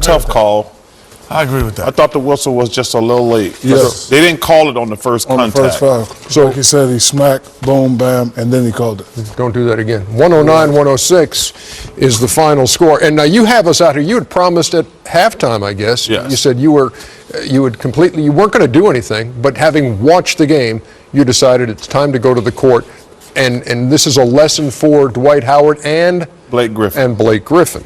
Tough call. I agree with that. I thought the whistle was just a little late. Yes. They didn't call it on the first contact. On the first foul. So like he said, he smacked, boom, bam, and then he called it. Don't do that again. 109-106 is the final score. And now you have us out here. You had promised at halftime, I guess. Yes. You said you weren't going to do anything, but having watched the game, you decided it's time to go to the court. And this is a lesson for Dwight Howard and Blake Griffin.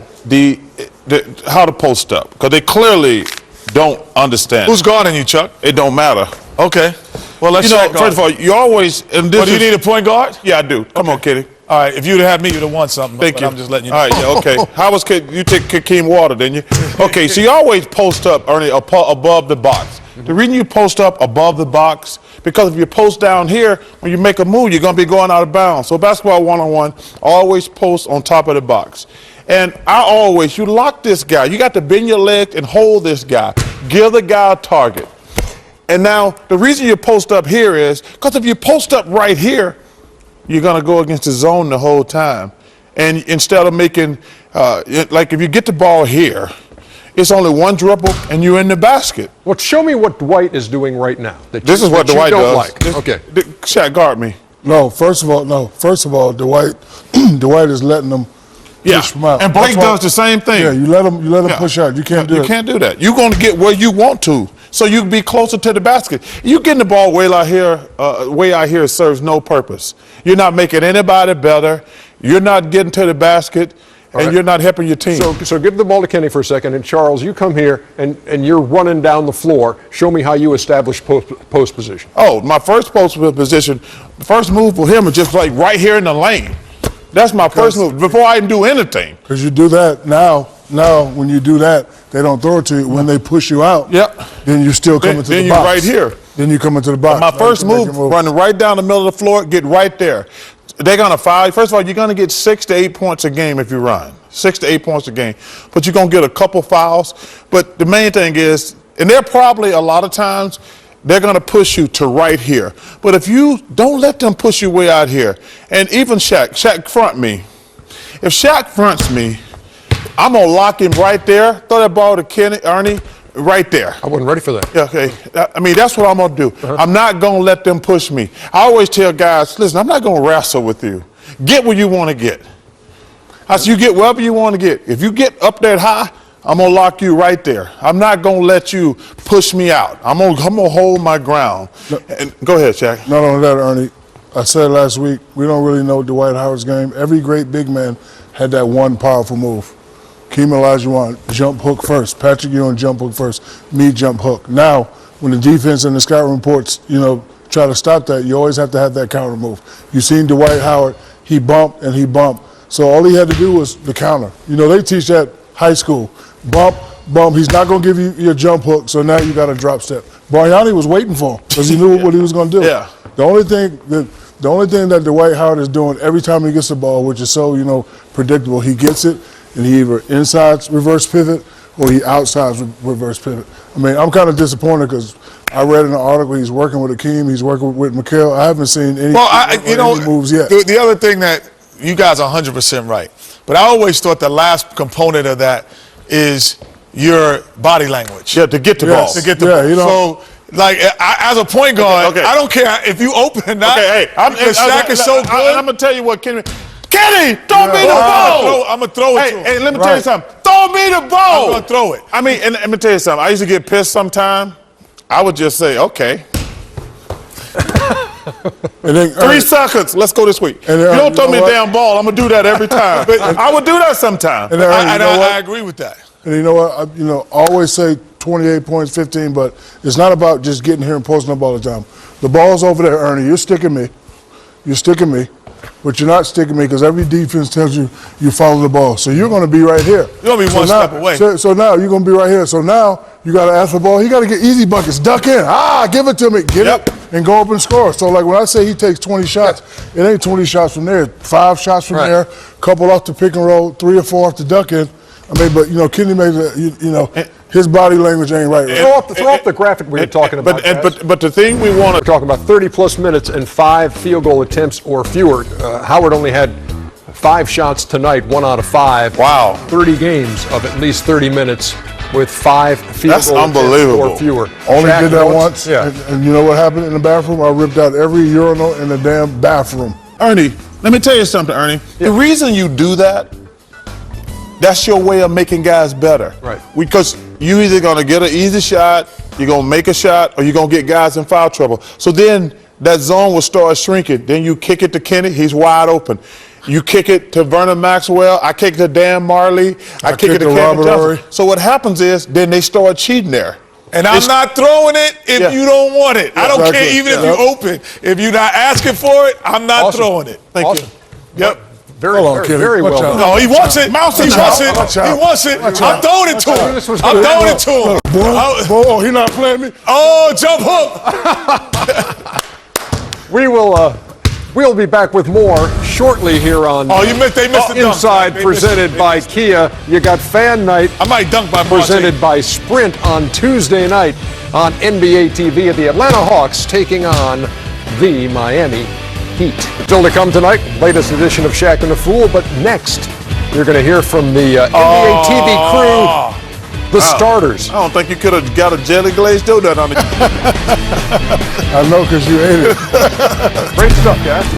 How to post up, because they clearly don't understand. Who's guarding you, Chuck? It don't matter. Okay. Well, let's First of all, you always. And this do you need a point guard? Yeah, I do. Come on, Kitty. All right. If you'd have had me, you'd have won something. Thank you. I'm just letting you know. All right, yeah, okay. How was you take Kakeem Water, didn't you? Okay, so you always post up, Ernie, above the box. The reason you post up above the box, because if you post down here, when you make a move, you're going to be going out of bounds. So basketball one-on-one, always post on top of the box. And you lock this guy. You got to bend your leg and hold this guy. Give the guy a target. And now, the reason you post up here is, because if you post up right here, you're going to go against the zone the whole time. And instead of making, like if you get the ball here, it's only one dribble and you're in the basket. Well, show me what Dwight is doing right now. This is what Dwight does. Like. Okay. Shaq, guard me. No, first of all, Dwight is letting them push from out. And Blake does the same thing. Yeah, you let them push out. You can't do You can't do that. You're going to get where you want to, so you can be closer to the basket. You getting the ball way out here serves no purpose. You're not making anybody better. You're not getting to the basket. And you're not helping your team. So give the ball to Kenny for a second. And Charles, you come here and you're running down the floor. Show me how you establish post position. Oh, my first post position, the first move for him is just like right here in the lane. That's my first move before I even do anything. Because you do that now when you do that, they don't throw it to you. When they push you out, then you still come into the box. Then you're right here. Then you come into the box. My first move, running right down the middle of the floor, get right there. They're going to foul you. First of all, you're going to get 6 to 8 points a game if you run. 6 to 8 points a game. But you're going to get a couple fouls. But the main thing is, and they're probably a lot of times, they're going to push you to right here. But if you don't let them push you way out here, and even Shaq front me. If Shaq fronts me, I'm going to lock him right there, throw that ball to Ernie, right there. I wasn't ready for that. Yeah, okay. I mean, that's what I'm going to do. I'm not going to let them push me. I always tell guys, listen, I'm not going to wrestle with you. Get where you want to get. I said, you get wherever you want to get. If you get up that high, I'm going to lock you right there. I'm not going to let you push me out. I'm going to hold my ground. And go ahead, Shaq. Not only that, Ernie, I said last week, we don't really know Dwight Howard's game. Every great big man had that one powerful move. Keem Olajuwon, jump hook first. Patrick Ewing, jump hook first. Me, jump hook. Now, when the defense and the scout reports, try to stop that, you always have to have that counter move. You've seen Dwight Howard, he bumped and he bumped. So all he had to do was the counter. They teach that high school. Bump, bump. He's not going to give you your jump hook, so now you got a drop step. Bargnani was waiting for him because he knew what he was going to do. Yeah. The only thing that Dwight Howard is doing every time he gets the ball, which is so, predictable, he gets it, and he either inside reverse pivot or he outside reverse pivot. I mean, I'm kind of disappointed because I read in the article he's working with Akeem, he's working with Mikal. I haven't seen any moves yet. The other thing that you guys are 100% right, but I always thought the last component of that is your body language. Yeah, to get the ball. To get the ball. So, like, as a point guard, I don't care if you open or not. Okay, Shaq is so good. I'm going to tell you what, Kenny, throw me the ball. I'm going to throw it to him. Hey, let me tell you something. Throw me the ball. I'm going to throw it. I mean, and let me tell you something. I used to get pissed sometime. I would just say, okay. And then, 3 seconds. Let's go this week. If you don't throw me a damn ball, I'm going to do that every time. But I would do that sometime. And I agree with that. And you know what? I always say 28 points, 15, but it's not about just getting here and posting up all the time. The ball's over there, Ernie. You're sticking me. But you're not sticking me because every defense tells you follow the ball. So you're going to be right here. You're going to be one step away. So now you're going to be right here. So now you got to ask for the ball. He got to get easy buckets. Duck in. Give it to me. Get it and go up and score. So, like, when I say he takes 20 shots, it ain't 20 shots from there. 5 shots from there, couple off the pick and roll, 3 or 4 off the duck in. I mean, but, Kenny made his body language ain't right. Throw up the graphic we were talking about. But the thing we want to talk about 30-plus minutes and 5 field goal attempts or fewer. Howard only had 5 shots tonight, 1 out of 5. Wow. 30 games of at least 30 minutes. with 5 field That's goal attempts unbelievable. or fewer. Only Shaq did that notes? once, Yeah. and you know what happened in the bathroom? I ripped out every urinal in the damn bathroom. Ernie, let me tell you something, Ernie. The reason you do that, that's your way of making guys better. Right. Because you either gonna get an easy shot, you're gonna make a shot, or you're gonna get guys in foul trouble. So then that zone will start shrinking. Then you kick it to Kenny, he's wide open. You kick it to Vernon Maxwell, I kick it to Dan Marley, I kick it to Kevin Robert Johnson. Horry. So what happens is then they start cheating there. And I'm not throwing it if Yeah. you don't want it. I don't care Exactly. even if Yep. you open. If you're not asking for it, I'm not Awesome. throwing it. Thank Awesome. you. Yep. Very, Hold on, very, Kenny. very Watch well out. done. No, he wants it. Mouse He and wants out. it. Watch He out. wants it. Watch I'm out. throwing it to him. This was I'm good. throwing it to him. Boy, he not playing me. Oh, jump hook. We'll be back with more shortly here on Oh, they missed the dunk. Inside, They missed presented it. by Kia. You got Fan Night I might dunk by presented by Sprint on Tuesday night on NBA TV at the Atlanta Hawks taking on the Miami Heat. Still to come tonight, latest edition of Shaq and the Fool, but next you're going to hear from the NBA TV crew, the starters. I don't think you could have got a jelly glazed donut on it. I know because you ate it. Great stuff, guys.